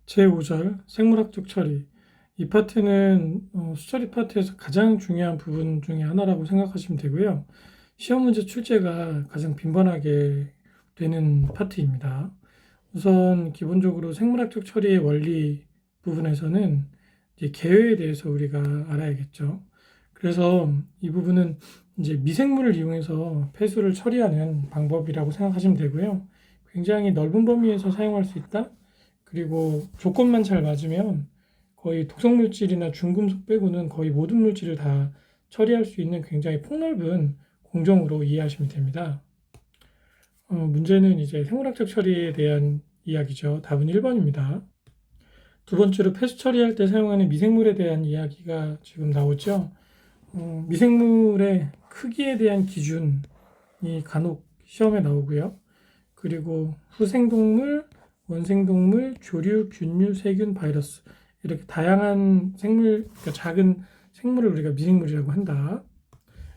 제5절 생물학적 처리. 이 파트는 수처리 파트에서 가장 중요한 부분 중에 하나라고 생각하시면 되고요. 시험 문제 출제가 가장 빈번하게 되는 파트입니다. 우선 기본적으로 생물학적 처리의 원리 부분에서는 이제 개회에 대해서 우리가 알아야겠죠. 그래서 이 부분은 이제 미생물을 이용해서 폐수를 처리하는 방법이라고 생각하시면 되고요. 굉장히 넓은 범위에서 사용할 수 있다. 그리고 조건만 잘 맞으면 거의 독성 물질이나 중금속 빼고는 거의 모든 물질을 다 처리할 수 있는 굉장히 폭넓은 공정으로 이해하시면 됩니다. 문제는 이제 생물학적 처리에 대한 이야기죠. 답은 1번입니다. 두 번째로 폐수 처리할 때 사용하는 미생물에 대한 이야기가 지금 나오죠. 미생물의 크기에 대한 기준이 간혹 시험에 나오고요. 그리고 후생동물, 원생동물, 조류, 균류, 세균, 바이러스 이렇게 다양한 생물, 그러니까 작은 생물을 우리가 미생물이라고 한다.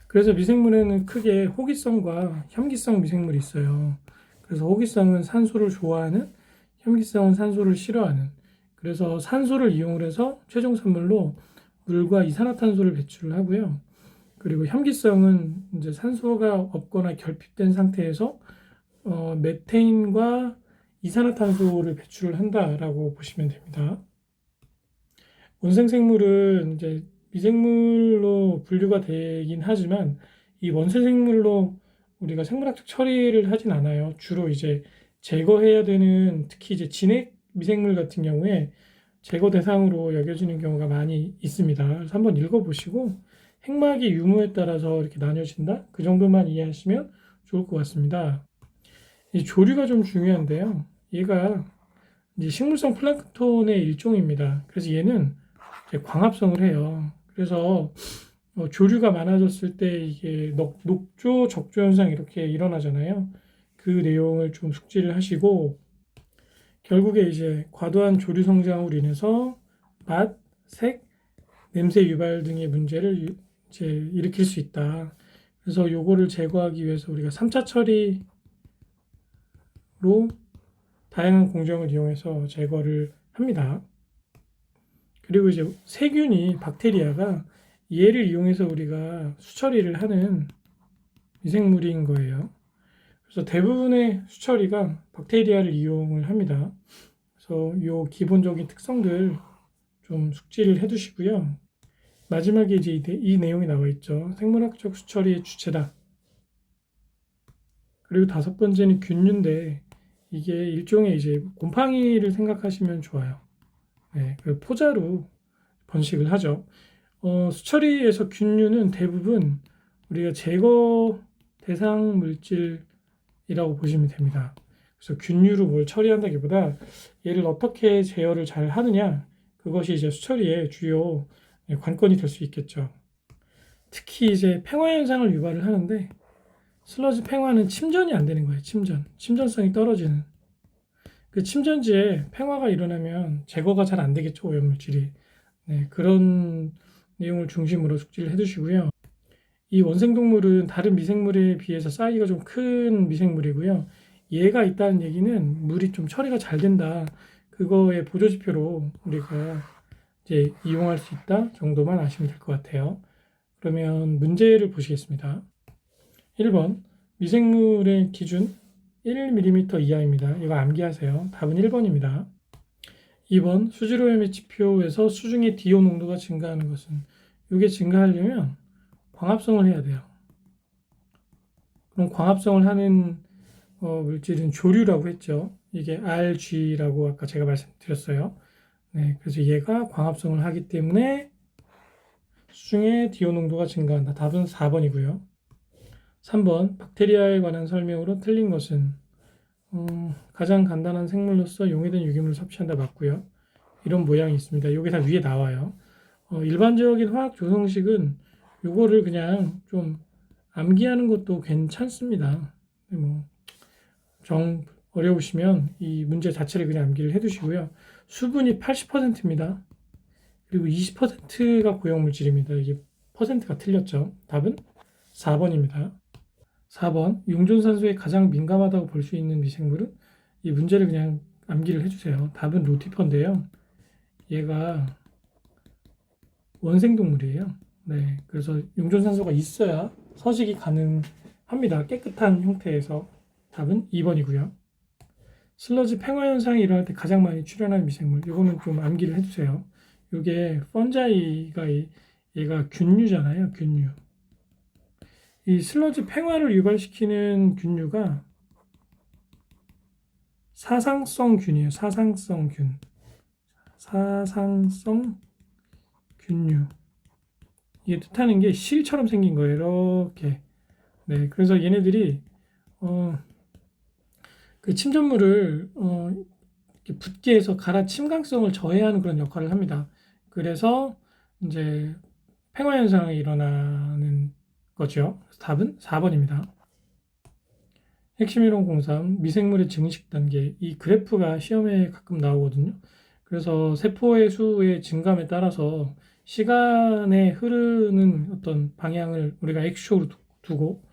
그래서 미생물에는 크게 호기성과 혐기성 미생물이 있어요. 그래서 호기성은 산소를 좋아하는, 혐기성은 산소를 싫어하는. 그래서 산소를 이용을 해서 최종 산물로 물과 이산화탄소를 배출을 하고요. 그리고 혐기성은 이제 산소가 없거나 결핍된 상태에서 메테인과 이산화탄소를 배출을 한다라고 보시면 됩니다. 원생생물은 이제 미생물로 분류가 되긴 하지만 이 원생생물로 우리가 생물학적 처리를 하진 않아요. 주로 이제 제거해야 되는 특히 이제 진핵 미생물 같은 경우에 제거 대상으로 여겨지는 경우가 많이 있습니다. 그래서 한번 읽어보시고 핵막이 유무에 따라서 이렇게 나뉘어진다? 그 정도만 이해하시면 좋을 것 같습니다. 이 조류가 좀 중요한데요. 얘가 이제 식물성 플랑크톤의 일종입니다. 그래서 얘는 광합성을 해요. 그래서 조류가 많아졌을 때 이게 녹조, 적조 현상 이렇게 일어나잖아요. 그 내용을 좀 숙지를 하시고 결국에 이제 과도한 조류 성장으로 인해서 맛, 색, 냄새 유발 등의 문제를 이제 일으킬 수 있다. 그래서 요거를 제거하기 위해서 우리가 3차 처리로 다양한 공정을 이용해서 제거를 합니다. 그리고 이제 세균이 박테리아가 얘를 이용해서 우리가 수처리를 하는 미생물인 거예요. 그래서 대부분의 수처리가 박테리아를 이용을 합니다. 그래서 이 기본적인 특성들 좀 숙지를 해두시고요. 마지막에 이제 이 내용이 나와 있죠. 생물학적 수처리의 주체다. 그리고 다섯 번째는 균류인데 이게 일종의 이제 곰팡이를 생각하시면 좋아요. 네, 그 포자로 번식을 하죠. 수처리에서 균류는 대부분 우리가 제거 대상 물질이라고 보시면 됩니다. 그래서 균류로 뭘 처리한다기보다 얘를 어떻게 제어를 잘 하느냐 그것이 이제 수처리의 주요 관건이 될 수 있겠죠. 특히 이제 팽화 현상을 유발을 하는데 슬러지 팽화는 침전이 안 되는 거예요. 침전성이 떨어지는. 그 침전지에 팽화가 일어나면 제거가 잘 안 되겠죠, 오염물질이. 네, 그런 내용을 중심으로 숙지를 해두시고요. 이 원생동물은 다른 미생물에 비해서 사이즈가 좀 큰 미생물이고요. 얘가 있다는 얘기는 물이 좀 처리가 잘 된다. 그거의 보조지표로 우리가 이제 이용할 수 있다 정도만 아시면 될 것 같아요. 그러면 문제를 보시겠습니다. 1번 미생물의 기준 1mm 이하입니다. 이거 암기하세요. 답은 1번입니다. 2번 수질오염의 지표에서 수중의 DO 농도가 증가하는 것은 이게 증가하려면 광합성을 해야 돼요. 그럼 광합성을 하는 물질은 조류라고 했죠. 이게 RG라고 아까 제가 말씀드렸어요. 네, 그래서 얘가 광합성을 하기 때문에 수중의 DO 농도가 증가한다. 답은 4번이고요. 3번 박테리아에 관한 설명으로 틀린 것은 가장 간단한 생물로서 용해된 유기물을 섭취한다 맞고요. 이런 모양이 있습니다. 이게 다 위에 나와요. 일반적인 화학 조성식은 요거를 그냥 좀 암기하는 것도 괜찮습니다. 어려우시면 이 문제 자체를 그냥 암기를 해두시고요. 수분이 80%입니다. 그리고 20%가 고형물질입니다. 이게 퍼센트가 틀렸죠. 답은 4번입니다. 4번, 용존산소에 가장 민감하다고 볼 수 있는 미생물은 이 문제를 그냥 암기를 해주세요. 답은 로티퍼인데요. 얘가 원생동물이에요. 네, 그래서 용존산소가 있어야 서식이 가능합니다. 깨끗한 형태에서. 답은 2번이고요. 슬러지 팽화 현상이 일어날 때 가장 많이 출현하는 미생물. 이거는 좀 암기를 해주세요. 이게 펀자이가 얘가 균류잖아요. 균류. 이 슬러지 팽화를 유발시키는 균류가 사상성균이에요. 사상성균. 사상성 균류. 이게 뜻하는 게 실처럼 생긴 거예요. 이렇게. 네, 그래서 얘네들이 그 침전물을 이렇게 붓게 해서 갈아 침강성을 저해하는 그런 역할을 합니다. 그래서 이제 팽화 현상이 일어나는 거죠. 답은 4번입니다. 핵심 이론 03 미생물의 증식 단계. 이 그래프가 시험에 가끔 나오거든요. 그래서 세포의 수의 증감에 따라서 시간에 흐르는 어떤 방향을 우리가 X축으로 두고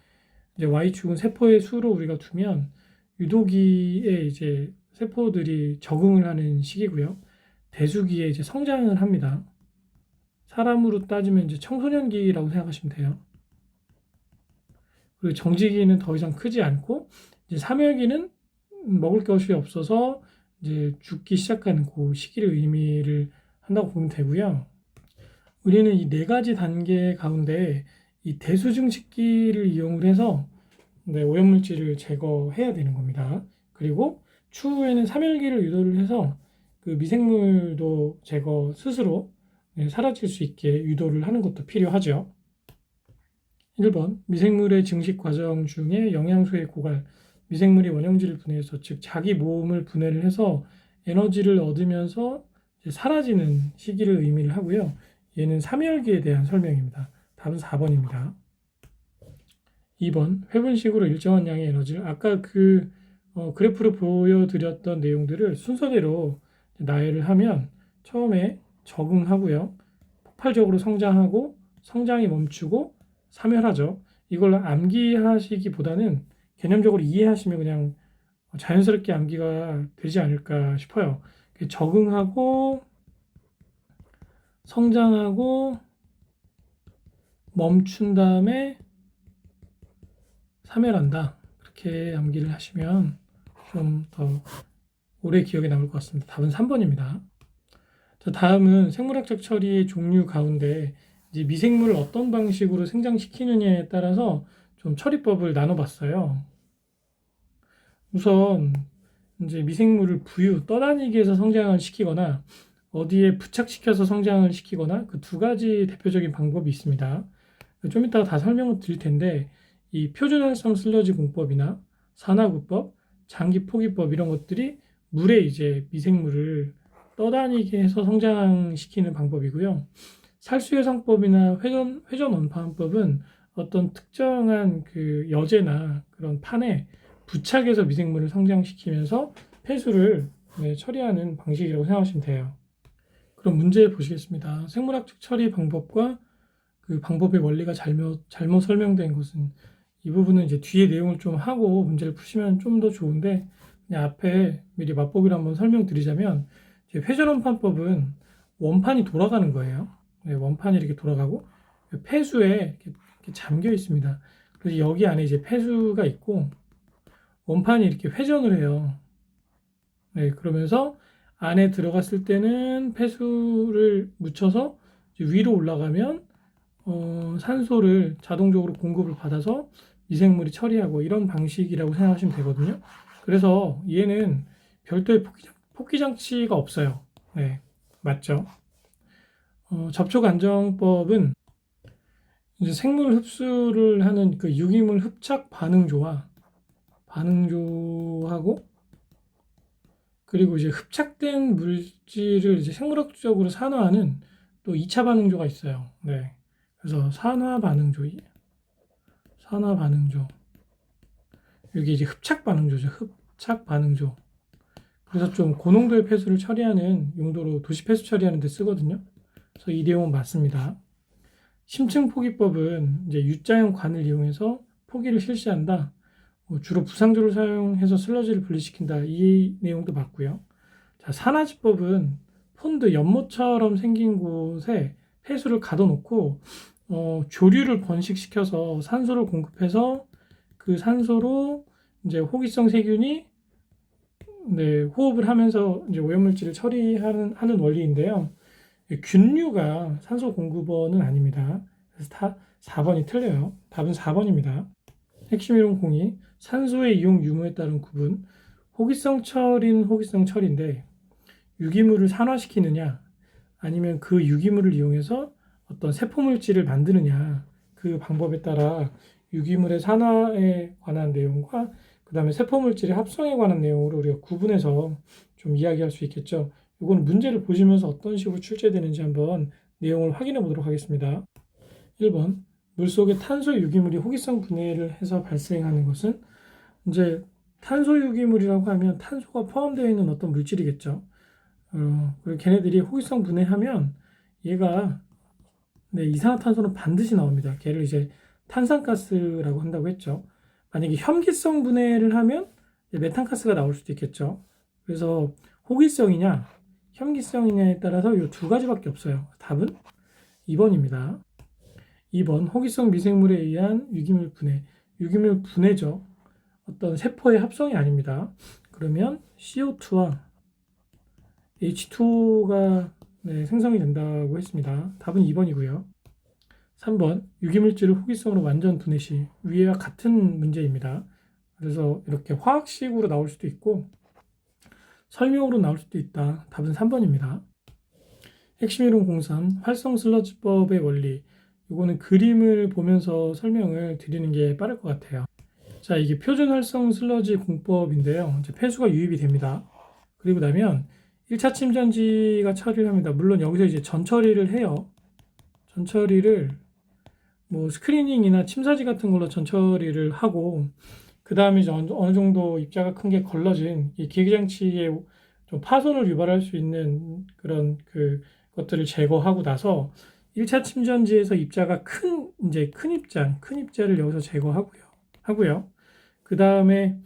이제 Y축은 세포의 수로 우리가 두면 유도기에 이제 세포들이 적응을 하는 시기고요. 대수기에 이제 성장을 합니다. 사람으로 따지면 이제 청소년기라고 생각하시면 돼요. 그리고 정지기는 더 이상 크지 않고 이제 사멸기는 먹을 것이 없어서 이제 죽기 시작하는 그 시기를 의미를 한다고 보면 되고요. 우리는 이 네 가지 단계 가운데 이 대수증식기를 이용을 해서 오염물질을 제거해야 되는 겁니다. 그리고 추후에는 사멸기를 유도를 해서 그 미생물도 제거 스스로 사라질 수 있게 유도를 하는 것도 필요하죠. 1번 미생물의 증식 과정 중에 영양소의 고갈, 미생물이 원형질을 분해해서 즉 자기 몸을 분해를 해서 에너지를 얻으면서 사라지는 시기를 의미를 하고요. 얘는 사멸기에 대한 설명입니다. 답은 4번입니다. 2번 회분식으로 일정한 양의 에너지를 아까 그 그래프로 보여드렸던 내용들을 순서대로 나열을 하면 처음에 적응하고요. 폭발적으로 성장하고 성장이 멈추고 사멸하죠. 이걸 암기하시기보다는 개념적으로 이해하시면 그냥 자연스럽게 암기가 되지 않을까 싶어요. 적응하고 성장하고 멈춘 다음에 사멸한다. 그렇게 암기를 하시면 좀 더 오래 기억에 남을 것 같습니다. 답은 3번입니다. 자, 다음은 생물학적 처리의 종류 가운데 이제 미생물을 어떤 방식으로 생장시키느냐에 따라서 좀 처리법을 나눠봤어요. 우선 이제 미생물을 떠다니게 해서 성장을 시키거나 어디에 부착시켜서 성장을 시키거나 그 두 가지 대표적인 방법이 있습니다. 좀 이따가 다 설명을 드릴 텐데 이 표준활성 슬러지 공법이나 산화구법, 장기 포기법 이런 것들이 물에 이제 미생물을 떠다니게 해서 성장시키는 방법이고요. 살수여성법이나 회전 원판법은 어떤 특정한 그 여제나 그런 판에 부착해서 미생물을 성장시키면서 폐수를 처리하는 방식이라고 생각하시면 돼요. 그럼 문제 보시겠습니다. 생물학적 처리 방법과 그 방법의 원리가 잘못 설명된 것은 이 부분은 이제 뒤에 내용을 좀 하고 문제를 푸시면 좀 더 좋은데 그냥 앞에 미리 맛보기로 한번 설명드리자면 회전원판법은 원판이 돌아가는 거예요. 원판이 이렇게 돌아가고 폐수에 이렇게 잠겨 있습니다. 그래서 여기 안에 이제 폐수가 있고 원판이 이렇게 회전을 해요. 그러면서 안에 들어갔을 때는 폐수를 묻혀서 위로 올라가면 산소를 자동적으로 공급을 받아서 미생물이 처리하고 이런 방식이라고 생각하시면 되거든요. 그래서 얘는 별도의 폭기 장치가 없어요. 네, 맞죠? 접촉 안정법은 이제 생물 흡수를 하는 그 유기물 흡착 반응조하고 그리고 이제 흡착된 물질을 이제 생물학적으로 산화하는 또 2차 반응조가 있어요. 네. 그래서 산화 반응조. 여기 이제 흡착 반응조죠. 흡착 반응조. 그래서 좀 고농도의 폐수를 처리하는 용도로 도시 폐수 처리하는 데 쓰거든요. 그래서 이 내용은 맞습니다. 심층 포기법은 이제 U자형 관을 이용해서 포기를 실시한다. 주로 부상조를 사용해서 슬러지를 분리시킨다. 이 내용도 맞고요. 자, 산화지법은 폰드 연못처럼 생긴 곳에 폐수를 가둬놓고 조류를 번식시켜서 산소를 공급해서 그 산소로 이제 호기성 세균이 호흡을 하면서 이제 오염물질을 처리하는 원리인데요. 균류가 산소 공급원은 아닙니다. 그래서 4번이 틀려요. 답은 4번입니다. 핵심 이론 공이 산소의 이용 유무에 따른 구분. 호기성 처리는 호기성 처리인데 유기물을 산화시키느냐 아니면 그 유기물을 이용해서 어떤 세포물질을 만드느냐 그 방법에 따라 유기물의 산화에 관한 내용과 그 다음에 세포물질의 합성에 관한 내용으로 우리가 구분해서 좀 이야기할 수 있겠죠. 이건 문제를 보시면서 어떤 식으로 출제되는지 한번 내용을 확인해 보도록 하겠습니다. 1번 물속의 탄소 유기물이 호기성 분해를 해서 발생하는 것은 이제 탄소 유기물이라고 하면 탄소가 포함되어 있는 어떤 물질이겠죠. 그리고 걔네들이 호기성 분해하면 얘가 이산화탄소는 반드시 나옵니다. 걔를 이제 탄산가스라고 한다고 했죠. 만약에 혐기성 분해를 하면 메탄가스가 나올 수도 있겠죠. 그래서 호기성이냐 혐기성이냐에 따라서 이 두 가지밖에 없어요. 답은 2번입니다. 2번 호기성 미생물에 의한 유기물 분해. 유기물 분해죠. 어떤 세포의 합성이 아닙니다. 그러면 CO2와 H2가 생성이 된다고 했습니다. 답은 2번이고요. 3번 유기물질을 호기성으로 완전 분해 시 위와 같은 문제입니다. 그래서 이렇게 화학식으로 나올 수도 있고 설명으로 나올 수도 있다. 답은 3번입니다. 핵심 이론 03 활성 슬러지법의 원리. 이거는 그림을 보면서 설명을 드리는 게 빠를 것 같아요. 자, 이게 표준 활성 슬러지 공법인데요. 이제 폐수가 유입이 됩니다. 그리고 나면 1차 침전지가 처리를 합니다. 물론 여기서 이제 전처리를 해요. 전처리를 뭐 스크리닝이나 침사지 같은 걸로 전처리를 하고 그 다음에 이제 어느 정도 입자가 큰 게 걸러진 이 기계장치에 좀 파손을 유발할 수 있는 그런 그 것들을 제거하고 나서 1차 침전지에서 입자가 큰 입자를 여기서 하고요. 그 다음에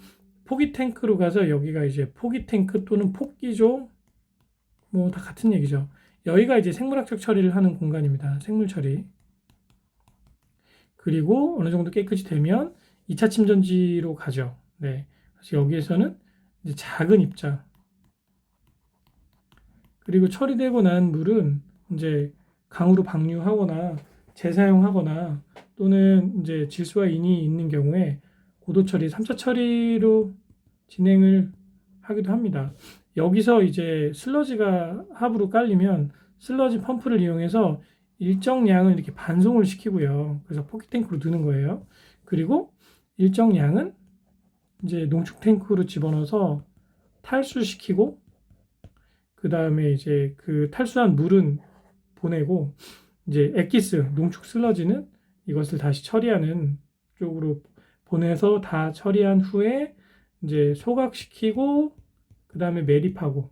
포기 탱크로 가서 여기가 이제 포기 탱크 또는 폭기조 뭐 다 같은 얘기죠. 여기가 이제 생물학적 처리를 하는 공간입니다. 생물 처리. 그리고 어느 정도 깨끗이 되면 2차 침전지로 가죠. 네. 그래서 여기에서는 이제 작은 입자. 그리고 처리되고 난 물은 이제 강으로 방류하거나 재사용하거나 또는 이제 질소와 인이 있는 경우에 고도 처리, 3차 처리로 진행을 하기도 합니다. 여기서 이제 슬러지가 하부로 깔리면 슬러지 펌프를 이용해서 일정 양은 이렇게 반송을 시키고요. 그래서 포기 탱크로 두는 거예요. 그리고 일정 양은 이제 농축 탱크로 집어넣어서 탈수시키고 그 다음에 이제 그 탈수한 물은 보내고 이제 액기스, 농축 슬러지는 이것을 다시 처리하는 쪽으로 보내서 다 처리한 후에 이제 소각시키고 그 다음에 매립하고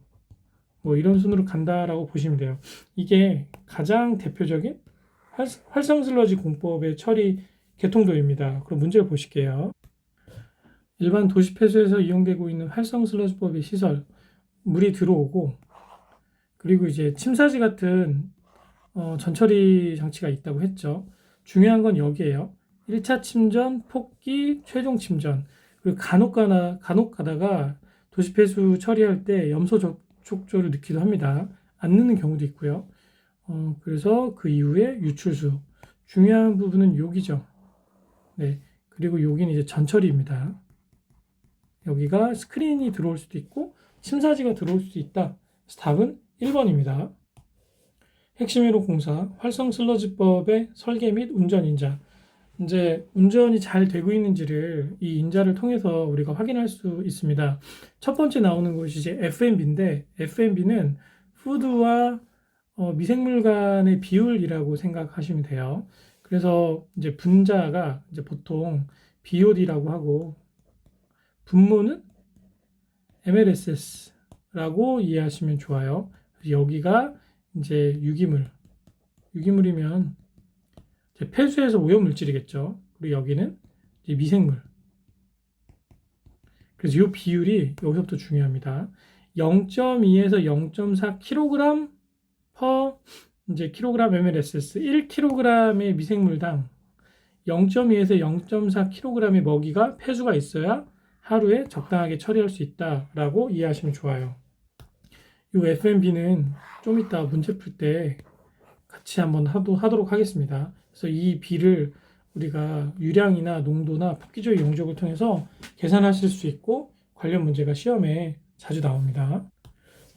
뭐 이런 순으로 간다라고 보시면 돼요. 이게 가장 대표적인 활성 슬러지 공법의 처리 계통도입니다. 그럼 문제를 보실게요. 일반 도시 폐수에서 이용되고 있는 활성 슬러지법의 시설, 물이 들어오고 그리고 이제 침사지 같은 전처리 장치가 있다고 했죠. 중요한 건 여기에요. 1차 침전, 폭기, 최종 침전. 그리고 간혹 가다가 도시 폐수 처리할 때 염소 접촉조를 넣기도 합니다. 안 넣는 경우도 있고요. 그래서 그 이후에 유출수. 중요한 부분은 여기죠. 네. 그리고 여기는 이제 전처리입니다. 여기가 스크린이 들어올 수도 있고 침사지가 들어올 수도 있다. 그래서 답은 1번입니다. 핵심 1호 공사 활성 슬러지법의 설계 및 운전 인자. 이제 운전이 잘 되고 있는지를 이 인자를 통해서 우리가 확인할 수 있습니다. 첫 번째 나오는 것이 이제 FMB인데 FMB는 푸드와 미생물 간의 비율이라고 생각하시면 돼요. 그래서 이제 분자가 이제 보통 BOD라고 하고 분모는 MLSS라고 이해하시면 좋아요. 여기가 이제 유기물이면 이제 폐수에서 오염 물질이겠죠. 그리고 여기는 이제 미생물. 그래서 이 비율이 여기서부터 중요합니다. 0.2에서 0.4kg per 이제 kg mLSS 1kg의 미생물당 0.2에서 0.4kg의 먹이가 폐수가 있어야 하루에 적당하게 처리할 수 있다라고 이해하시면 좋아요. 이 FMB는 좀 이따 문제 풀 때 같이 한번 하도록 하겠습니다. 그래서 이 B를 우리가 유량이나 농도나 폭기조의 용적을 통해서 계산하실 수 있고 관련 문제가 시험에 자주 나옵니다.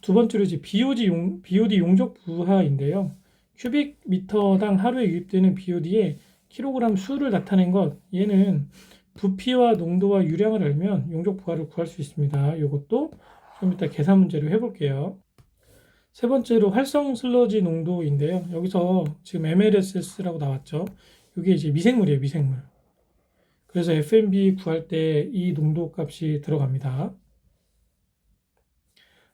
두 번째로 이제 BOD 용적 부하인데요. 큐빅미터당 하루에 유입되는 BOD의 킬로그램 수를 나타낸 것, 얘는 부피와 농도와 유량을 알면 용적 부하를 구할 수 있습니다. 이것도 좀 이따 계산 문제로 해볼게요. 세 번째로 활성 슬러지 농도인데요. 여기서 지금 mLSS라고 나왔죠. 이게 이제 미생물이에요, 미생물. 그래서 FMB 구할 때 이 농도 값이 들어갑니다.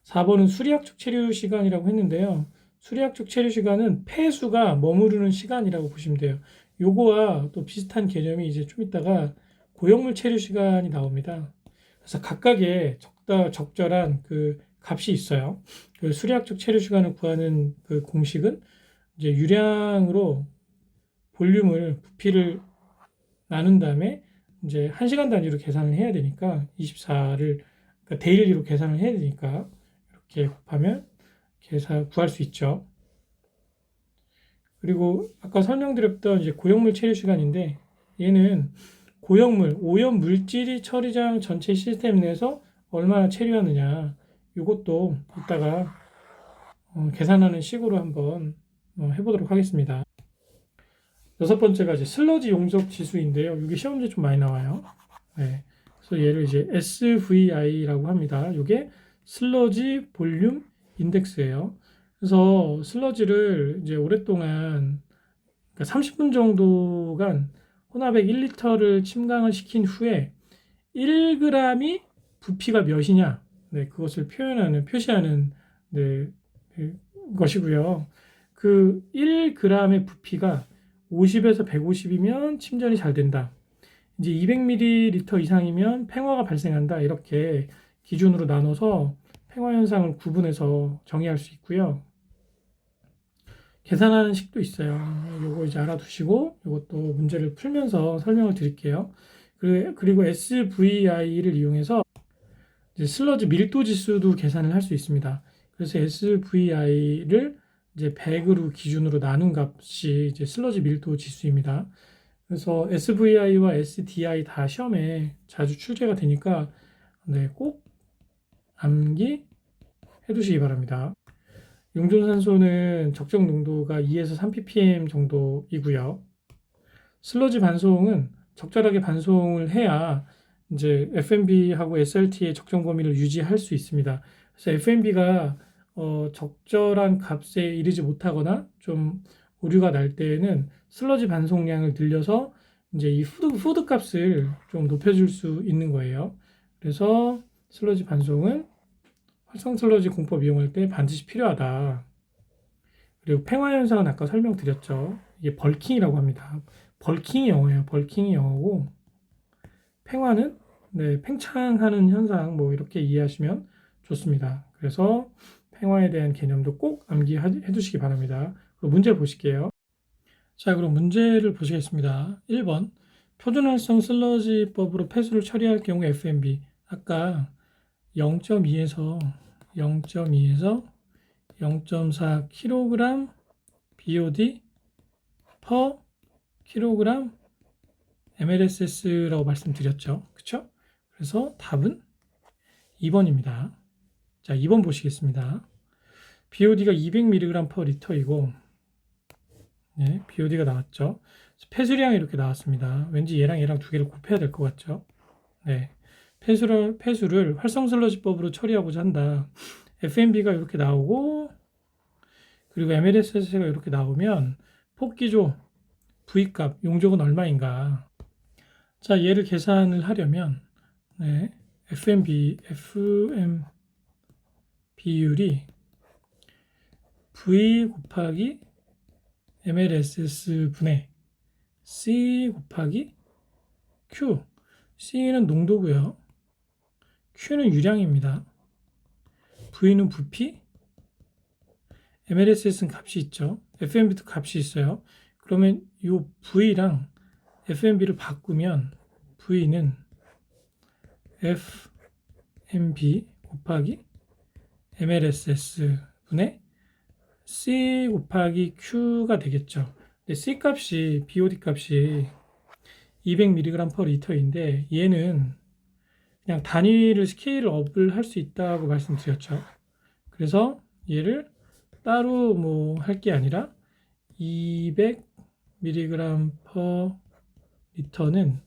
4번은 수리학적 체류 시간이라고 했는데요. 수리학적 체류 시간은 폐수가 머무르는 시간이라고 보시면 돼요. 요거와 또 비슷한 개념이 이제 좀 이따가 고형물 체류 시간이 나옵니다. 그래서 각각의 적절한 그 값이 있어요. 그 수리학적 체류 시간을 구하는 그 공식은 이제 유량으로 볼륨을 부피를 나눈 다음에 이제 1시간 단위로 계산을 해야 되니까 24를 그러니까 데일리로 계산을 해야 되니까 이렇게 곱하면 구할 수 있죠. 그리고 아까 설명드렸던 이제 고형물 체류 시간인데 얘는 고형물, 오염 물질이 처리장 전체 시스템 내에서 얼마나 체류하느냐 이것도 이따가 계산하는 식으로 한번 해보도록 하겠습니다. 여섯 번째가 이제 슬러지 용적 지수인데요. 이게 시험 문제 좀 많이 나와요. 네. 그래서 얘를 이제 SVI라고 합니다. 이게 슬러지 볼륨 인덱스예요. 그래서 슬러지를 이제 오랫동안 그러니까 30분 정도간 혼합액 1리터를 침강을 시킨 후에 1g이 부피가 몇이냐, 네, 그것을 표시하는 네, 것이고요. 그 1g의 부피가 50에서 150이면 침전이 잘 된다. 이제 200ml 이상이면 팽화가 발생한다. 이렇게 기준으로 나눠서 팽화 현상을 구분해서 정의할 수 있고요. 계산하는 식도 있어요. 요거 이제 알아두시고 이것도 문제를 풀면서 설명을 드릴게요. 그리고 SVI를 이용해서 이제 슬러지 밀도 지수도 계산을 할 수 있습니다. 그래서 SVI를 이제 100으로 기준으로 나눈 값이 이제 슬러지 밀도 지수입니다. 그래서 SVI와 SDI 다 시험에 자주 출제가 되니까 네, 꼭 암기해 두시기 바랍니다. 용존산소는 적정 농도가 2에서 3 ppm 정도이고요. 슬러지 반송은 적절하게 반송을 해야 이제 FMB하고 SRT의 적정 범위를 유지할 수 있습니다. 그래서 FMB가 적절한 값에 이르지 못하거나 좀 오류가 날 때에는 슬러지 반송량을 늘려서 이제 이 푸드 값을 좀 높여줄 수 있는 거예요. 그래서 슬러지 반송은 활성 슬러지 공법 이용할 때 반드시 필요하다. 그리고 팽화 현상은 아까 설명드렸죠. 이게 벌킹이라고 합니다. 벌킹이 영어예요. 벌킹이 영어고 팽화는 네, 팽창하는 현상 뭐 이렇게 이해하시면 좋습니다. 그래서 팽화에 대한 개념도 꼭 암기해 두시기 바랍니다. 그럼 문제 보실게요. 자, 그럼 문제를 보시겠습니다. 1번 표준활성 슬러지법으로 폐수를 처리할 경우 FMB 아까 0.2에서 0.4kg BOD per kg mLSS라고 말씀드렸죠. 그쵸? 그래서 답은 2번입니다. 자, 2번 보시겠습니다. BOD가 200mg per 리터이고, 네, BOD가 나왔죠. 폐수량이 이렇게 나왔습니다. 왠지 얘랑 두 개를 곱해야 될 것 같죠? 네. 폐수를 활성 슬러지법으로 처리하고자 한다. FMB가 이렇게 나오고, 그리고 mLSS가 이렇게 나오면, 폭기조, V값, 용적은 얼마인가? 자, 얘를 계산을 하려면, 네, FM 비율이 V 곱하기 mLSS 분의 C 곱하기 Q. C는 농도고요. Q는 유량입니다. V는 부피, MLSS는 값이 있죠. FMB도 값이 있어요. 그러면 이 V랑 FMB를 바꾸면 V는 FMB 곱하기 MLSS 분의 C 곱하기 Q가 되겠죠. 근데 C 값이, BOD 값이 200mg/L인데 얘는 그냥 단위를 스케일 업을 할 수 있다고 말씀드렸죠. 그래서 얘를 따로 뭐 할 게 아니라 200mg/L는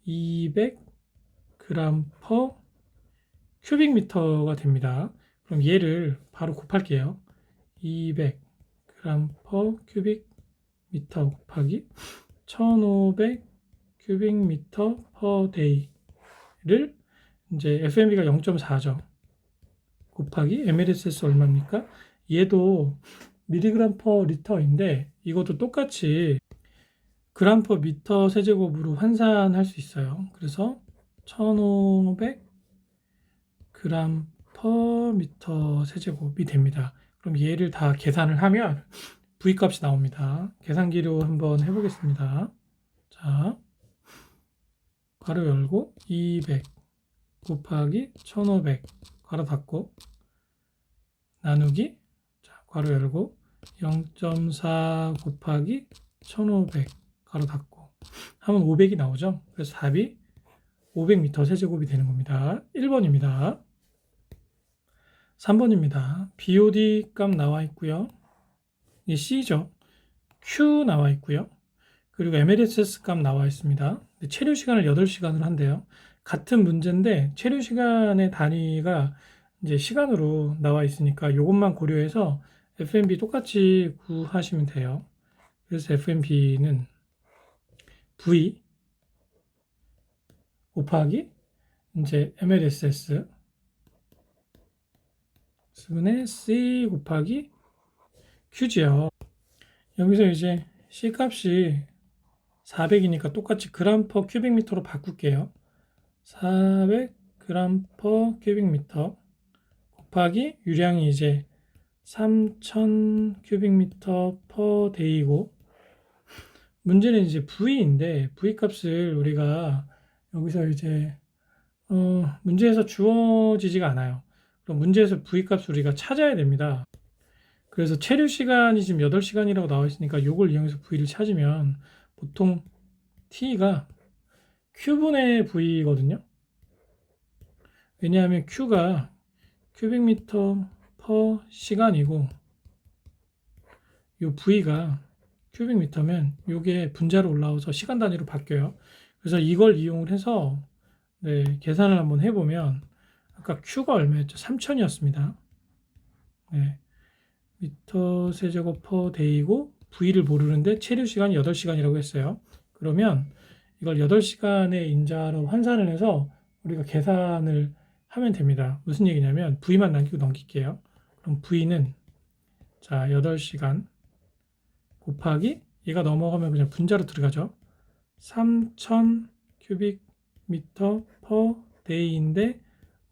200g/큐빅미터가 됩니다. 그럼 얘를 바로 곱할게요. 200g/큐빅미터 곱하기 1500큐빅미터/day를 이제 FMB가 0.4죠. 곱하기 MLSS 얼마입니까? 얘도 mg/L인데 이것도 똑같이 g/m 세제곱으로 환산할 수 있어요. 그래서 1500g/m 세제곱이 됩니다. 그럼 얘를 다 계산을 하면 V 값이 나옵니다. 계산기로 한번 해보겠습니다. 자, 괄호 열고 200 곱하기 1500 괄호 닫고 나누기, 자, 괄호 열고 0.4 곱하기 1500 괄호 닫고 하면 500이 나오죠. 그래서 답이 500m 세제곱이 되는 겁니다. 1번입니다. 3번입니다. BOD 값 나와 있고요. 이 C죠. Q 나와 있고요. 그리고 MLSS 값 나와 있습니다. 체류 시간을 8시간으로 한대요. 같은 문제인데 체류 시간의 단위가 이제 시간으로 나와 있으니까 이것만 고려해서 FMB 똑같이 구하시면 돼요. 그래서 FMB는 V 곱하기 이제 MLSS 분의 C 곱하기 Q지요. 여기서 이제 C 값이 400이니까 똑같이 g/큐빅미터로 바꿀게요. 400g/큐빅미터 곱하기 유량이 이제 3000큐빅미터/day이고 문제는 이제 V인데 V 값을 우리가 여기서 이제 문제에서 주어지지가 않아요. 그럼 문제에서 V 값을 우리가 찾아야 됩니다. 그래서 체류 시간이 지금 8시간이라고 나와 있으니까 이걸 이용해서 V를 찾으면 보통 T가 Q분의 V거든요. 왜냐하면 Q가 큐빅미터 퍼 시간이고 이 V가 큐빅미터면 이게 분자로 올라와서 시간 단위로 바뀌어요. 그래서 이걸 이용을 해서 계산을 한번 해보면 아까 Q가 얼마였죠? 3000이었습니다. 미터 세제곱 퍼 데이고 V를 모르는데 체류 시간이 8시간이라고 했어요. 그러면 이걸 8시간의 인자로 환산을 해서 우리가 계산을 하면 됩니다. 무슨 얘기냐면 V만 남기고 넘길게요. 그럼 V는 자 8시간 곱하기 얘가 넘어가면 그냥 분자로 들어가죠. 3000 큐빅미터 퍼 데이인데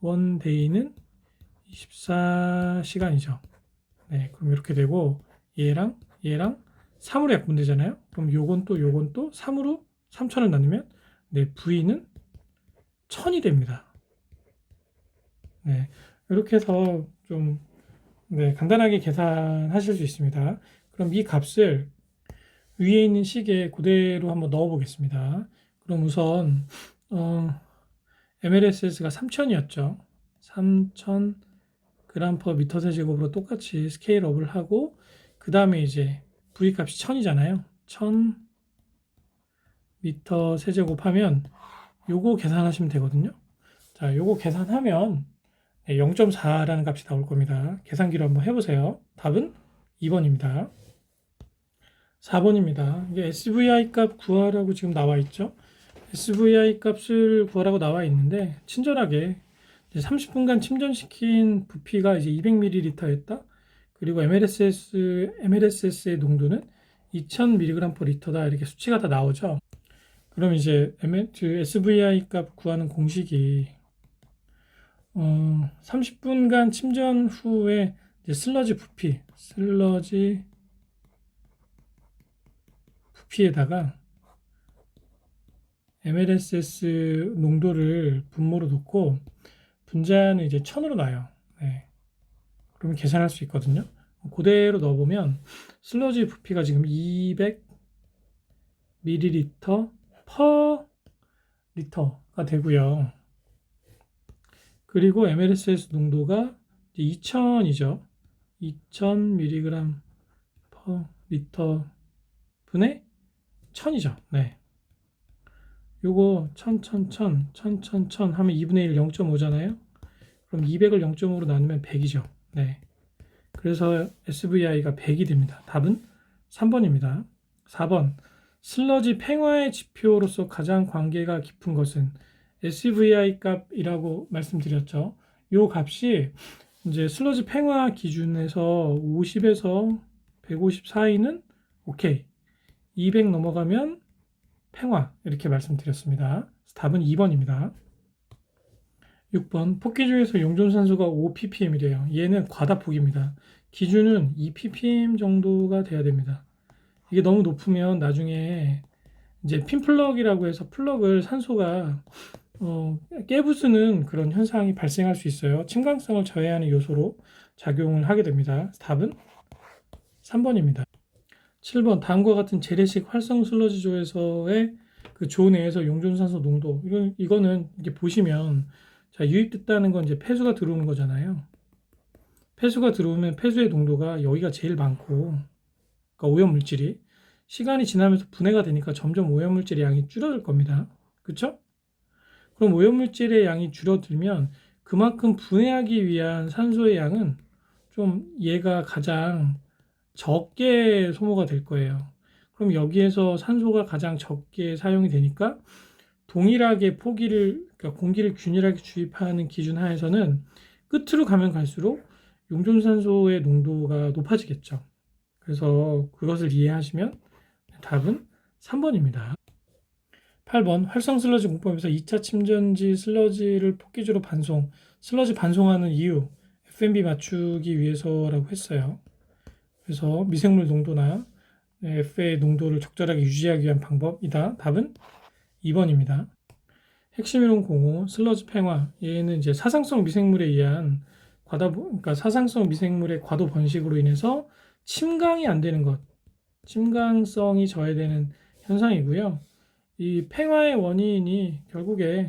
원 데이는 24시간이죠. 네, 그럼 이렇게 되고 얘랑 3으로 약분되잖아요. 그럼 요건 또 3으로 3000을 나누면 V는 1000이 됩니다. 네, 이렇게 해서 좀 간단하게 계산하실 수 있습니다. 그럼 이 값을 위에 있는 식에 그대로 한번 넣어 보겠습니다. 그럼 우선 MLSS가 3000이었죠. 3000 g/m 세제곱으로 똑같이 스케일업을 하고 그 다음에 이제 V 값이 1000이잖아요. 1000 m 세제곱 하면 요거 계산하시면 되거든요. 자, 요거 계산하면 0.4라는 값이 나올 겁니다. 계산기로 한번 해보세요. 답은 2번입니다. 4번입니다. 이게 SVI 값 구하라고 지금 나와 있죠. SVI 값을 구하라고 나와 있는데 친절하게 30분간 침전시킨 부피가 이제 200ml였다. 그리고 MLSS의 농도는 2000mg/L다. 이렇게 수치가 다 나오죠. 그럼 이제 SVI 값 구하는 공식이 30분간 침전 후에 이제 슬러지 부피에다가 MLSS 농도를 분모로 놓고 분자는 이제 1000으로 놔요. 네. 그러면 계산할 수 있거든요. 그대로 넣어보면 슬러지 부피가 지금 200ml per 리터가 되고요. 그리고 MLSS 농도가 2000이죠. 2000mg per 리터 분의 1000이죠. 네. 요거 1000 하면 2분의 1 0.5잖아요. 그럼 200을 0.5로 나누면 100이죠. 네. 그래서 SVI가 100이 됩니다. 답은 3번입니다. 4번. 슬러지 팽화의 지표로서 가장 관계가 깊은 것은 SVI 값이라고 말씀드렸죠. 요 값이 이제 슬러지 팽화 기준에서 50에서 150 사이는 오케이. 200 넘어가면 팽화 이렇게 말씀드렸습니다. 답은 2번입니다. 6번 폭기중에서 용존산소가 5ppm이래요. 얘는 과다폭입니다. 기준은 2ppm 정도가 돼야 됩니다. 이게 너무 높으면 나중에 이제 핀플럭이라고 해서 플럭을 산소가 깨부수는 그런 현상이 발생할 수 있어요. 침강성을 저해하는 요소로 작용을 하게 됩니다. 답은 3번입니다. 7번 다음과 같은 재래식 활성 슬러지조에서의 그 조 내에서 용존산소 농도 이거는 이렇게 보시면 자, 유입됐다는 건 이제 폐수가 들어오는 거잖아요. 폐수가 들어오면 폐수의 농도가 여기가 제일 많고, 그러니까 오염물질이 시간이 지나면서 분해가 되니까 점점 오염물질의 양이 줄어들 겁니다. 그렇죠? 그럼 오염물질의 양이 줄어들면 그만큼 분해하기 위한 산소의 양은 좀 얘가 가장 적게 소모가 될 거예요. 그럼 여기에서 산소가 가장 적게 사용이 되니까 동일하게 그러니까 공기를 균일하게 주입하는 기준 하에서는 끝으로 가면 갈수록 용존산소의 농도가 높아지겠죠. 그래서 그것을 이해하시면 답은 3번입니다. 8번 활성 슬러지 공법에서 2차 침전지 슬러지를 폭기주로 슬러지 반송하는 이유 FMB 맞추기 위해서라고 했어요. 그래서 미생물 농도나 F의 농도를 적절하게 유지하기 위한 방법이다. 답은 2번입니다. 핵심이론 05 슬러지 팽화 얘는 이제 사상성 미생물에 의한 그러니까 사상성 미생물의 과도 번식으로 인해서 침강이 안 되는 것, 침강성이 저해되는 현상이고요. 이 팽화의 원인이 결국에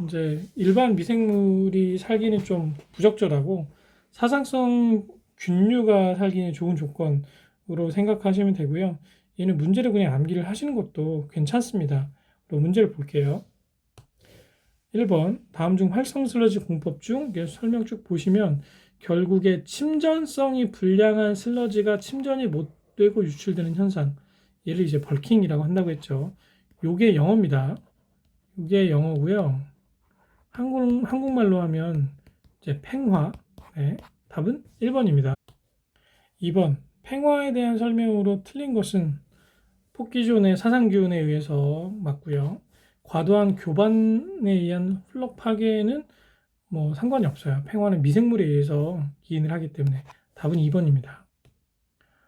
이제 일반 미생물이 살기는 좀 부적절하고 사상성 균류가 살기는 좋은 조건으로 생각하시면 되고요. 얘는 문제를 그냥 암기를 하시는 것도 괜찮습니다. 그럼 문제를 볼게요. 1번 다음 중 활성 슬러지 공법 중 설명 쭉 보시면 결국에 침전성이 불량한 슬러지가 침전이 못 되고 유출되는 현상 얘를 이제 벌킹이라고 한다고 했죠. 요게 영어입니다. 요게 영어고요. 한국말로 하면 이제 팽화. 네, 답은 1번입니다. 2번 팽화에 대한 설명으로 틀린 것은 폭기존의 사상기온에 의해서 맞고요. 과도한 교반에 의한 플럭 파괴는 뭐 상관이 없어요. 팽화는 미생물에 의해서 기인을 하기 때문에 답은 2번입니다.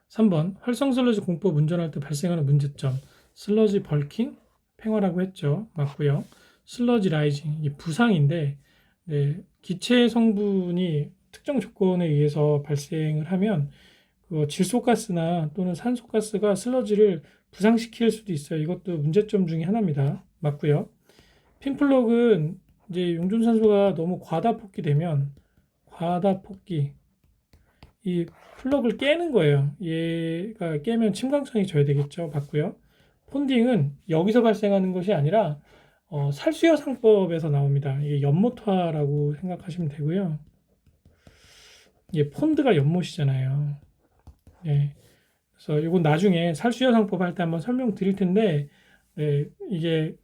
3번 활성 슬러지 공법 운전할 때 발생하는 문제점 슬러지 벌킹 팽화라고 했죠. 맞고요. 슬러지 라이징 이 부상인데 네, 기체 성분이 특정 조건에 의해서 발생을 하면 그 질소가스나 또는 산소가스가 슬러지를 부상시킬 수도 있어요. 이것도 문제점 중에 하나입니다. 맞고요. 핀플럭은 이제 용존산소가 너무 과다폭기 이 플럭을 깨는 거예요. 얘가 깨면 침강성이 저해되겠죠. 맞고요. 폰딩은 여기서 발생하는 것이 아니라 살수여상법에서 나옵니다. 이게 연못화라고 생각하시면 되고요. 이게 폰드가 연못이잖아요. 네. 그래서 이건 나중에 살수여상법 할 때 한번 설명드릴 텐데 네, 이게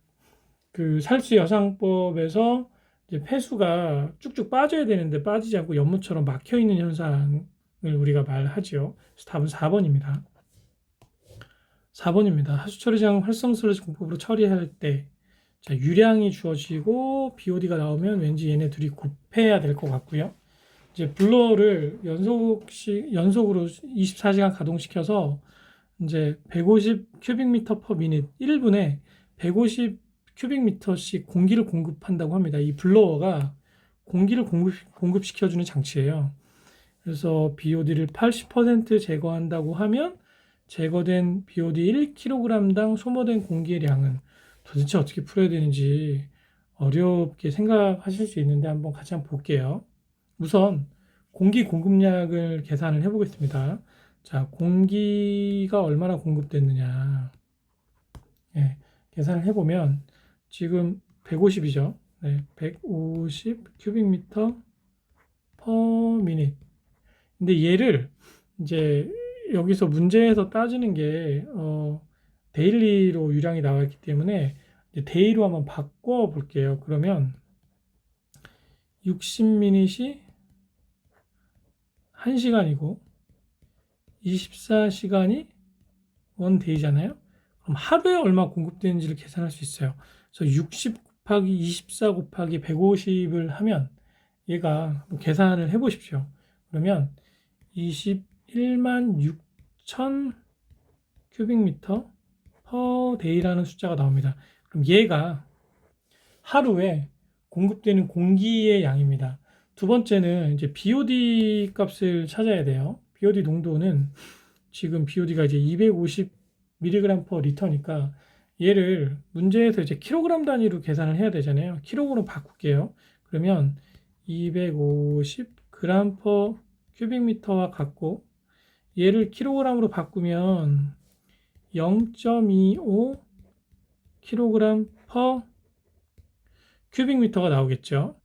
그 살수여상법에서 이제 폐수가 쭉쭉 빠져야 되는데 빠지지 않고 연못처럼 막혀 있는 현상을 우리가 말하지요. 그래서 답은 4번입니다. 4번입니다. 하수처리장 활성 슬러지 공법으로 처리할 때 자, 유량이 주어지고 BOD가 나오면 왠지 얘네 둘이 곱해야 될 것 같고요. 이제 블로어를 연속으로 24시간 가동시켜서 이제 150 큐빅미터 퍼 미닛 1분에 150 큐빅미터씩 공기를 공급한다고 합니다. 이 블로어가 공기를 공급시켜주는 장치예요. 그래서 BOD를 80% 제거한다고 하면 제거된 BOD 1kg당 소모된 공기의 양은 도대체 어떻게 풀어야 되는지 어렵게 생각하실 수 있는데 한번 같이 한번 볼게요. 우선 공기 공급량을 계산을 해보겠습니다. 자, 공기가 얼마나 공급됐느냐. 예, 계산을 해보면 지금 150이죠. 네, 150 큐빅미터 퍼 미닛. 근데 얘를 이제 여기서 문제에서 따지는 게 데일리로 유량이 나와 있기 때문에 이제 데이로 한번 바꿔 볼게요. 그러면 60미닛이 1시간이고 24시간이 원데이잖아요. 그럼 하루에 얼마 공급되는지를 계산할 수 있어요. 그래서 60 곱하기 24 곱하기 150을 하면 얘가 계산을 해 보십시오. 그러면 21만 6천 큐빅미터 퍼 데이라는 숫자가 나옵니다. 그럼 얘가 하루에 공급되는 공기의 양입니다. 두 번째는 이제 BOD 값을 찾아야 돼요. BOD 농도는 지금 BOD가 이제 250mg per 리터니까 얘를 문제에서 이제 킬로그램 단위로 계산을 해야 되잖아요. 킬로그램 바꿀게요. 그러면 250g per 큐빅미터와 같고 얘를 킬로그램으로 바꾸면 0.25 킬로그램 per 큐빅미터가 나오겠죠.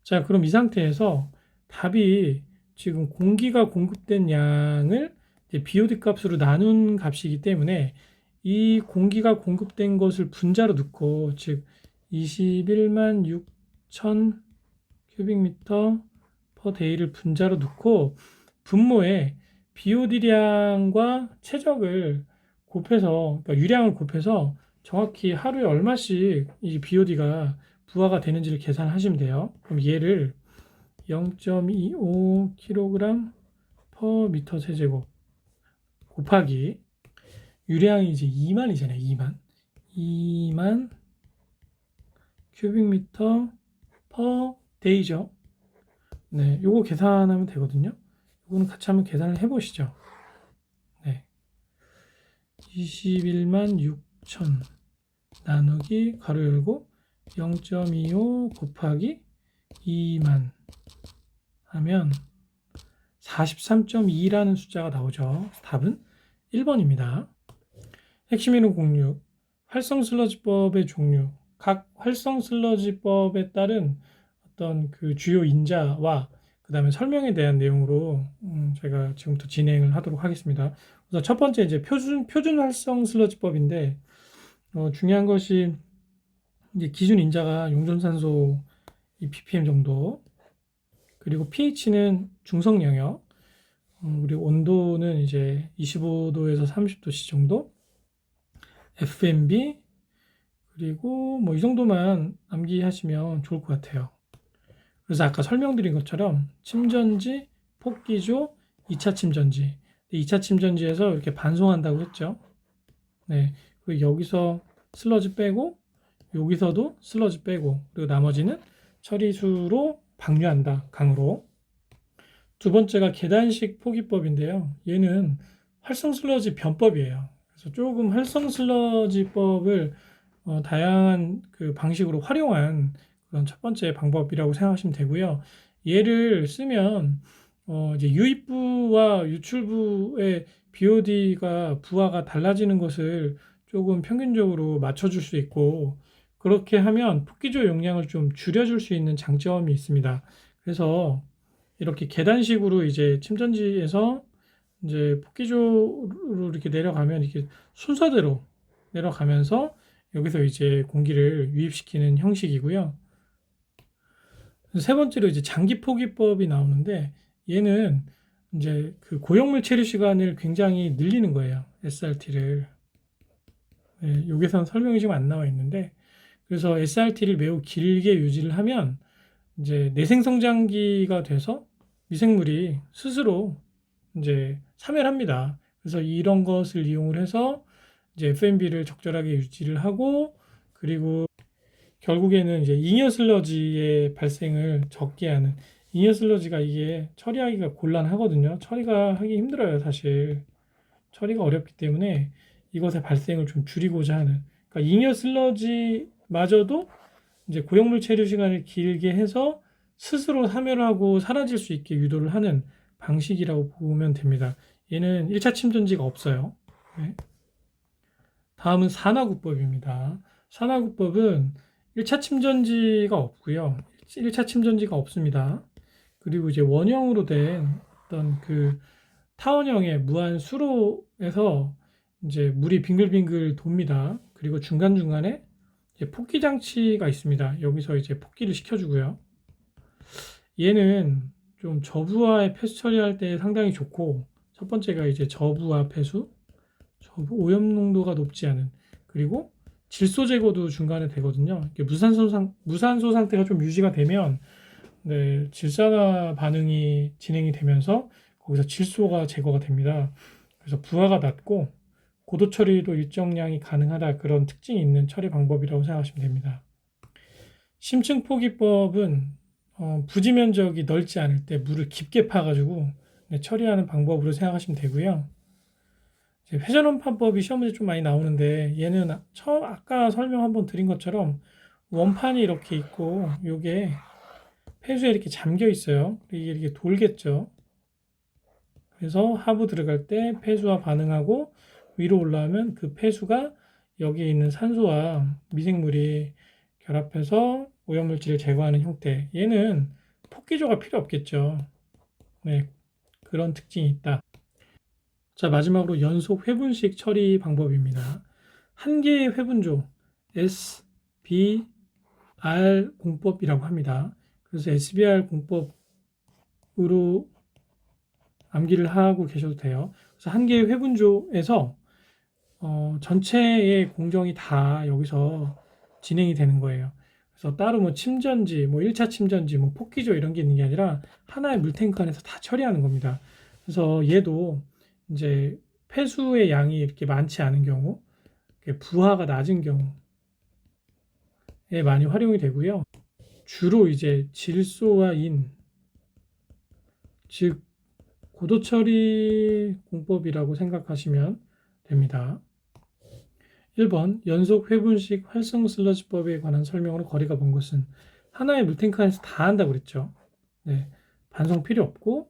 자, 그럼 이 상태에서 답이 지금 공기가 공급된 양을 BOD 값으로 나눈 값이기 때문에 이 공기가 공급된 것을 분자로 넣고, 즉 21만 6천 큐빅미터 퍼 데이를 분자로 넣고 분모에 BOD량과 최적을 곱해서, 그러니까 유량을 곱해서 정확히 하루에 얼마씩 이 BOD가 부하가 되는지를 계산하시면 돼요. 그럼 얘를 0.25kg per 미터 세제곱 곱하기 유량이 이제 2만이잖아요. 2만 큐빅미터 per day죠. 네, 요거 계산하면 되거든요. 요거는 같이 한번 계산을 해보시죠. 네, 21만 6천 나누기 가로 열고 0.25 곱하기 2만 하면 43.2라는 숫자가 나오죠. 답은 1번입니다. 핵심이론 공유, 활성 슬러지법의 종류, 각 활성 슬러지법에 따른 어떤 그 주요 인자와 그 다음에 설명에 대한 내용으로 제가 지금부터 진행을 하도록 하겠습니다. 우선 첫 번째 이제 표준 활성 슬러지법인데 중요한 것이 이제 기준 인자가 용존산소 이 ppm 정도, 그리고 pH는 중성 영역, 그리고 온도는 이제 25도에서 30도씨 정도, FMB, 그리고 뭐 이 정도만 암기하시면 좋을 것 같아요. 그래서 아까 설명드린 것처럼 침전지, 폭기조, 2차 침전지. 2차 침전지에서 이렇게 반송한다고 했죠. 네. 그리고 여기서 슬러지 빼고, 여기서도 슬러지 빼고, 그리고 나머지는 처리수로 방류한다, 강으로. 두 번째가 계단식 포기법인데요. 얘는 활성 슬러지 변법이에요. 그래서 조금 활성 슬러지법을 다양한 그 방식으로 활용한 그런 첫 번째 방법이라고 생각하시면 되고요. 얘를 쓰면 이제 유입부와 유출부의 BOD가 부하가 달라지는 것을 조금 평균적으로 맞춰줄 수 있고, 그렇게 하면 폭기조 용량을 좀 줄여줄 수 있는 장점이 있습니다. 그래서 이렇게 계단식으로 이제 침전지에서 이제 폭기조로 이렇게 내려가면 이렇게 순서대로 내려가면서 여기서 이제 공기를 유입시키는 형식이고요. 세 번째로 이제 장기 포기법이 나오는데 얘는 이제 그 고용물 체류 시간을 굉장히 늘리는 거예요. SRT를. 네, 여기서는 설명이 지금 안 나와 있는데, 그래서 SRT를 매우 길게 유지를 하면 이제 내생성장기가 돼서 미생물이 스스로 이제 사멸합니다. 그래서 이런 것을 이용을 해서 이제 FMB를 적절하게 유지를 하고, 그리고 결국에는 이제 잉여 슬러지의 발생을 적게 하는, 잉여 슬러지가 이게 처리하기가 곤란하거든요. 처리가 하기 힘들어요, 사실. 처리가 어렵기 때문에 이것의 발생을 좀 줄이고자 하는, 그러니까 잉여 슬러지마저도 이제 고용물 체류 시간을 길게 해서 스스로 사멸하고 사라질 수 있게 유도를 하는 방식이라고 보면 됩니다. 얘는 1차 침전지가 없어요. 네. 다음은 산화구법입니다. 산화구법은 1차 침전지가 없고요. 1차 침전지가 없습니다. 그리고 이제 원형으로 된 어떤 그 타원형의 무한 수로에서 이제 물이 빙글빙글 돕니다. 그리고 중간중간에 이제 폭기 장치가 있습니다. 여기서 이제 폭기를 시켜주고요. 얘는 좀 저부하의 폐수 처리할 때 상당히 좋고, 첫 번째가 이제 저부하 폐수, 오염 농도가 높지 않은, 그리고 질소 제거도 중간에 되거든요. 이게 무산소 상태가 좀 유지가 되면 네, 질산화 반응이 진행이 되면서 거기서 질소가 제거가 됩니다. 그래서 부하가 낮고 고도 처리도 일정량이 가능하다, 그런 특징이 있는 처리 방법이라고 생각하시면 됩니다. 심층 포기법은 부지 면적이 넓지 않을 때 물을 깊게 파가지고 처리하는 방법으로 생각하시면 되고요. 회전원판법이 시험 문제 좀 많이 나오는데, 얘는 아까 설명 한번 드린 것처럼 원판이 이렇게 있고 요게 폐수에 이렇게 잠겨 있어요. 이게 이렇게 돌겠죠. 그래서 하부 들어갈 때 폐수와 반응하고 위로 올라오면 그 폐수가 여기에 있는 산소와 미생물이 결합해서 오염물질을 제거하는 형태. 얘는 폭기조가 필요 없겠죠. 네, 그런 특징이 있다. 자, 마지막으로 연속 회분식 처리 방법입니다. 한 개의 회분조, SBR 공법이라고 합니다. 그래서 SBR 공법으로 암기를 하고 계셔도 돼요. 그래서 한 개의 회분조에서 전체의 공정이 다 여기서 진행이 되는 거예요. 그래서 따로 뭐 침전지, 뭐 1차 침전지, 뭐 폭기조 이런 게 있는 게 아니라 하나의 물탱크 안에서 다 처리하는 겁니다. 그래서 얘도 이제 폐수의 양이 이렇게 많지 않은 경우, 부하가 낮은 경우에 많이 활용이 되고요. 주로 이제 질소와 인, 즉 고도 처리 공법이라고 생각하시면 됩니다. 1번 연속 회분식 활성 슬러지법에 관한 설명으로 거리가 먼 것은, 하나의 물탱크 안에서 다 한다고 그랬죠. 네, 반성 필요 없고,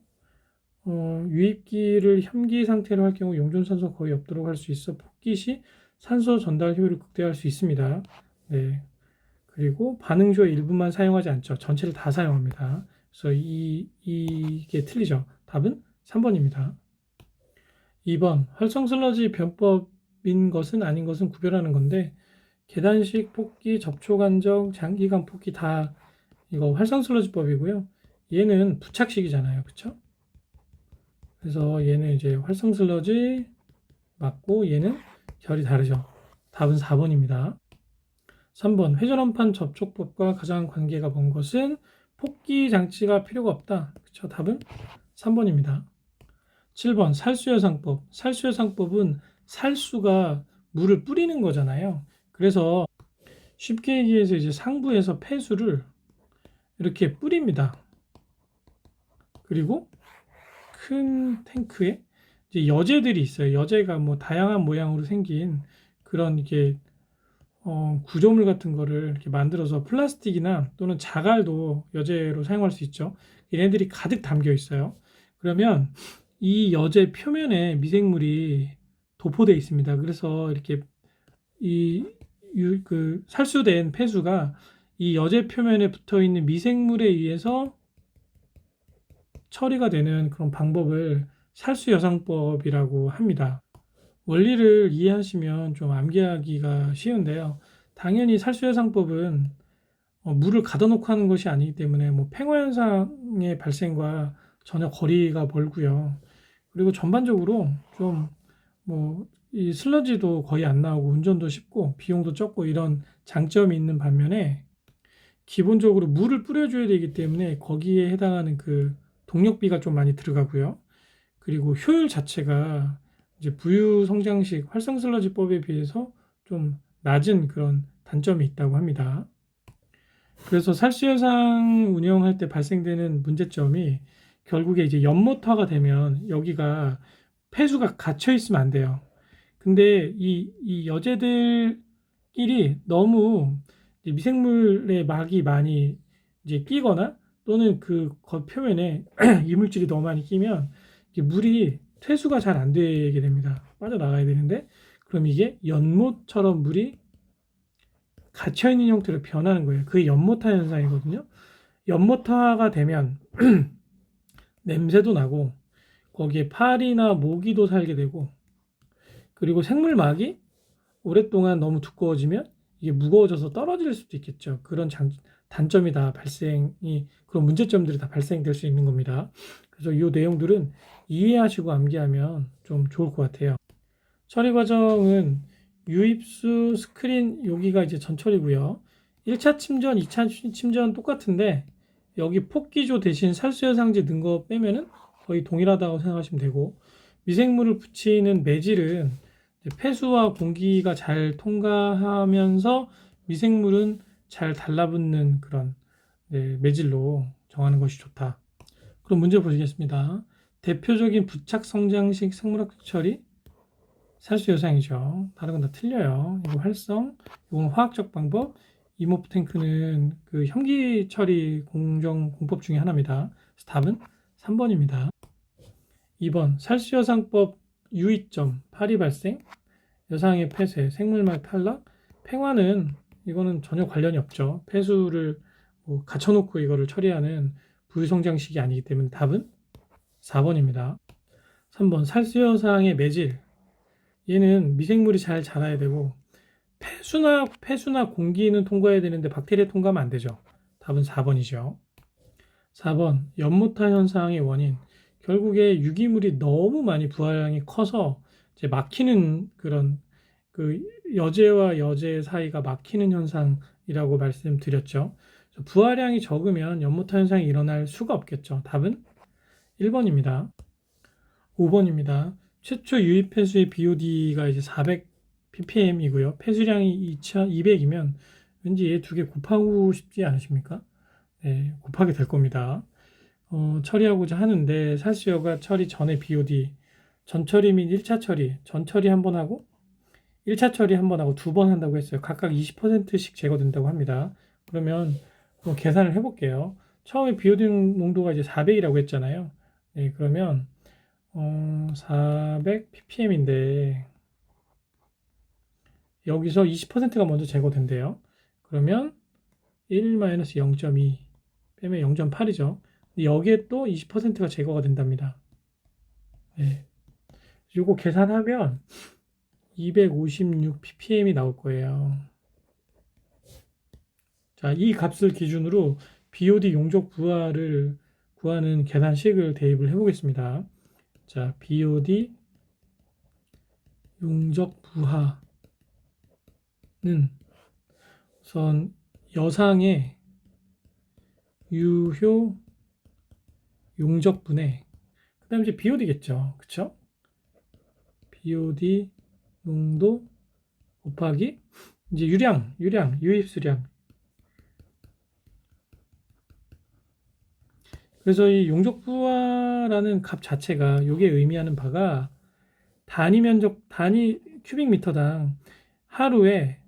유입기를 현기 상태로 할 경우 용존산소가 거의 없도록 할 수 있어 폭기 시 산소 전달 효율을 극대화할 수 있습니다. 네, 그리고 반응조의 일부만 사용하지 않죠. 전체를 다 사용합니다. 그래서 이게 틀리죠. 답은 3번입니다. 2번 활성 슬러지 변법인 것은 아닌 것은 구별하는 건데, 계단식 폭기, 접촉 안정, 장기간 폭기 다 이거 활성 슬러지법이고요. 얘는 부착식이잖아요. 그쵸? 그래서 얘는 이제 활성 슬러지 맞고, 얘는 결이 다르죠. 답은 4번입니다. 3번 회전원판 접촉법과 가장 관계가 먼 것은 폭기 장치가 필요가 없다. 그쵸? 답은 3번입니다. 7번 살수여상법. 살수여상법은 살수가 물을 뿌리는 거잖아요. 그래서 쉽게 얘기해서 이제 상부에서 폐수를 이렇게 뿌립니다. 그리고 큰 탱크에 이제 여제들이 있어요. 여제가 뭐 다양한 모양으로 생긴 그런 이게 구조물 같은 거를 이렇게 만들어서 플라스틱이나 또는 자갈도 여제로 사용할 수 있죠. 얘네들이 가득 담겨 있어요. 그러면 이 여제 표면에 미생물이 도포되어 있습니다. 그래서 이렇게 그 살수된 폐수가 이 여제 표면에 붙어 있는 미생물에 의해서 처리가 되는 그런 방법을 살수여상법이라고 합니다. 원리를 이해하시면 좀 암기하기가 쉬운데요. 당연히 살수여상법은 물을 가둬놓고 하는 것이 아니기 때문에 뭐 팽화현상의 발생과 전혀 거리가 멀고요. 그리고 전반적으로 좀 뭐 이 슬러지도 거의 안 나오고 운전도 쉽고 비용도 적고 이런 장점이 있는 반면에 기본적으로 물을 뿌려줘야 되기 때문에 거기에 해당하는 그 동력비가 좀 많이 들어가고요. 그리고 효율 자체가 이제 부유 성장식 활성 슬러지법에 비해서 좀 낮은 그런 단점이 있다고 합니다. 그래서 살수여상 운영할 때 발생되는 문제점이 결국에 이제 연모터가 되면 여기가 폐수가 갇혀 있으면 안 돼요. 근데 이 여제들끼리 너무 이제 미생물의 막이 많이 이제 끼거나 또는 그 겉 표면에 이물질이 너무 많이 끼면 이게 물이 퇴수가 잘 안 되게 됩니다. 빠져나가야 되는데 그럼 이게 연못처럼 물이 갇혀 있는 형태로 변하는 거예요. 그게 연모타 현상이거든요. 연모타가 되면 냄새도 나고 거기에 파리나 모기도 살게 되고 그리고 생물막이 오랫동안 너무 두꺼워지면 이게 무거워져서 떨어질 수도 있겠죠. 그런 단점이 다 발생이 그런 문제점들이 다 발생될 수 있는 겁니다. 그래서 이 내용들은 이해하시고 암기하면 좀 좋을 것 같아요. 처리 과정은 유입수, 스크린 여기가 이제 전처리고요. 1차 침전, 2차 침전 똑같은데 여기 폭기조 대신 살수여상제 넣은 거 빼면은 거의 동일하다고 생각하시면 되고 미생물을 붙이는 매질은 폐수와 공기가 잘 통과하면서 미생물은 잘 달라붙는 그런 매질로 정하는 것이 좋다. 그럼 문제 보시겠습니다. 대표적인 부착 성장식 생물학적 처리 살수여상이죠. 다른 건 다 틀려요. 이거 활성, 이건 화학적 방법, 이모프 탱크는 그 현기 처리 공법 중에 하나입니다. 그래서 답은 3번입니다. 2번 살수여상법 유의점 파리 발생, 여상의 폐쇄, 생물막 탈락, 팽화는 이거는 전혀 관련이 없죠. 폐수를 뭐 갖춰놓고 이거를 처리하는 부유성장식이 아니기 때문에 답은 4번입니다. 3번 살수여상의 매질, 얘는 미생물이 잘 자라야 되고 폐수나 공기는 통과해야 되는데 박테리아 통과하면 안 되죠. 답은 4번이죠. 4번 연모타 현상의 원인, 결국에 유기물이 너무 많이 부하량이 커서 이제 막히는 그런 그 여제와 여제 사이가 막히는 현상이라고 말씀드렸죠. 부하량이 적으면 연모타 현상이 일어날 수가 없겠죠. 답은 1번입니다. 5번입니다. 최초 유입 폐수의 BOD가 이제 400 ppm이고요. 폐수량이 200이면 왠지 얘 두 개 곱하고 싶지 않으십니까? 네, 곱하게 될 겁니다. 처리하고자 하는데 살수여가 처리 전에 BOD, 전처리 및 1차 처리, 전처리 한 번 하고 1차 처리 한 번 하고 두 번 한다고 했어요. 각각 20%씩 제거된다고 합니다. 그러면 계산을 해볼게요. 처음에 BOD 농도가 이제 400이라고 했잖아요. 네, 그러면 400 ppm인데 여기서 20%가 먼저 제거된대요. 그러면 1-0.2 빼면 0.8이죠. 여기에 또 20%가 제거가 된답니다. 네. 이거 계산하면 256 ppm이 나올 거예요. 자, 이 값을 기준으로 BOD 용적 부하를 구하는 계산식을 대입을 해보겠습니다. 자, BOD 용적 부하는 우선 여상의 유효 용적분의 그 다음에 이제 BOD겠죠. 그쵸? BOD 농도 곱하기 이제 유입수량. 그래서 이 용적부하라는 값 자체가 이게 의미하는 바가 단위 큐빅미터당 하루에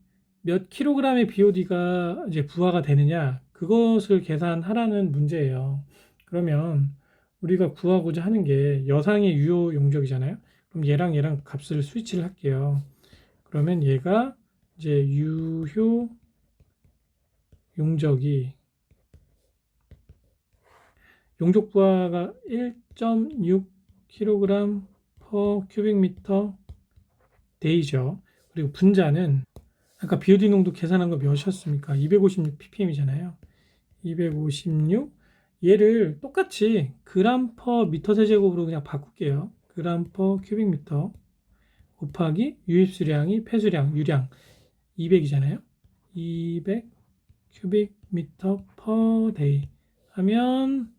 몇 킬로그램의 BOD가 이제 부하가 되느냐 그것을 계산하라는 문제예요. 그러면 우리가 구하고자 하는 게 여상의 유효 용적이잖아요. 그럼 얘랑 값을 스위치를 할게요. 그러면 얘가 이제 유효 용적이 용적 부하가 1.6kg per 큐빅미터 데이죠. 그리고 분자는 아까 BOD 농도 계산한 거 몇이었습니까? 256 ppm이잖아요. 256 얘를 똑같이 그램 퍼 미터 세제곱으로 그냥 바꿀게요. 그램 퍼 큐빅미터 곱하기 유입수량이 폐수량, 유량 200이잖아요. 200 큐빅미터 per day 하면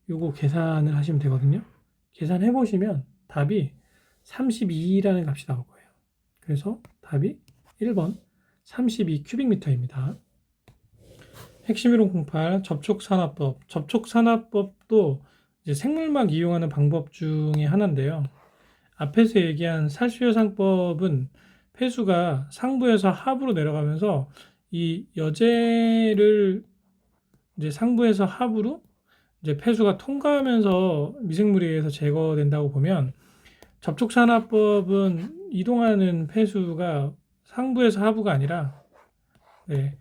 요거 계산을 하시면 되거든요. 계산해 보시면 답이 32라는 값이 나올 거예요. 그래서 답이 1번 32 큐빅미터입니다. 핵심 이론 08 접촉산화법. 접촉산화법도 이제 생물막 이용하는 방법 중에 하나인데요. 앞에서 얘기한 살수요상법은 폐수가 상부에서 하부로 내려가면서 이 여제를 이제 상부에서 하부로 이제 폐수가 통과하면서 미생물에 의해서 제거된다고 보면, 접촉산화법은 이동하는 폐수가 상부에서 하부가 아니라 네,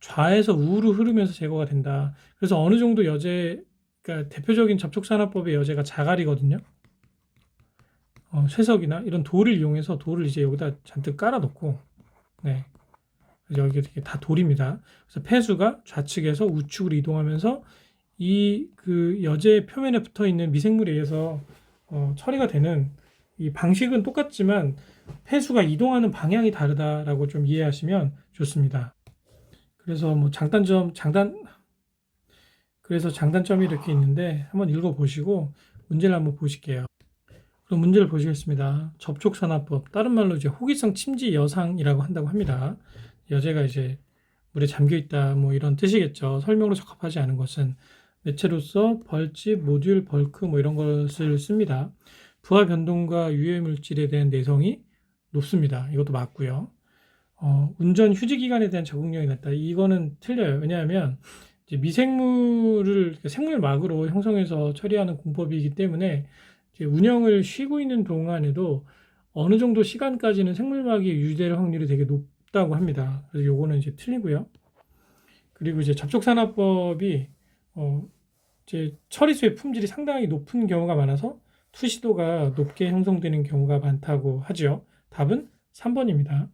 좌에서 우로 흐르면서 제거가 된다. 그래서 어느 정도 여제, 그러니까 대표적인 접촉산화법의 여제가 자갈이거든요. 쇠석이나 이런 돌을 이용해서 돌을 이제 여기다 잔뜩 깔아 놓고, 네, 여기 이렇게 다 돌입니다. 그래서 폐수가 좌측에서 우측으로 이동하면서 이 그 여제 표면에 붙어 있는 미생물에 의해서 처리가 되는, 이 방식은 똑같지만 폐수가 이동하는 방향이 다르다라고 좀 이해하시면 좋습니다. 그래서 뭐 그래서 장단점이 이렇게 있는데 한번 읽어보시고 문제를 한번 보실게요. 그럼 문제를 보시겠습니다. 접촉산화법, 다른 말로 이제 호기성 침지 여상이라고 한다고 합니다. 여제가 이제 물에 잠겨 있다, 뭐 이런 뜻이겠죠. 설명으로 적합하지 않은 것은 매체로서 벌집, 모듈, 벌크 뭐 이런 것을 씁니다. 부하 변동과 유해 물질에 대한 내성이 높습니다. 이것도 맞고요. 운전 휴지 기간에 대한 적응력이 낮다. 이거는 틀려요. 왜냐하면 이제 미생물을 생물막으로 형성해서 처리하는 공법이기 때문에 이제 운영을 쉬고 있는 동안에도 어느 정도 시간까지는 생물막이 유지될 확률이 되게 높다고 합니다. 그래서 요거는 이제 틀리고요. 그리고 이제 접촉산화법이 이제 처리수의 품질이 상당히 높은 경우가 많아서 투시도가 높게 형성되는 경우가 많다고 하죠. 답은 3번입니다.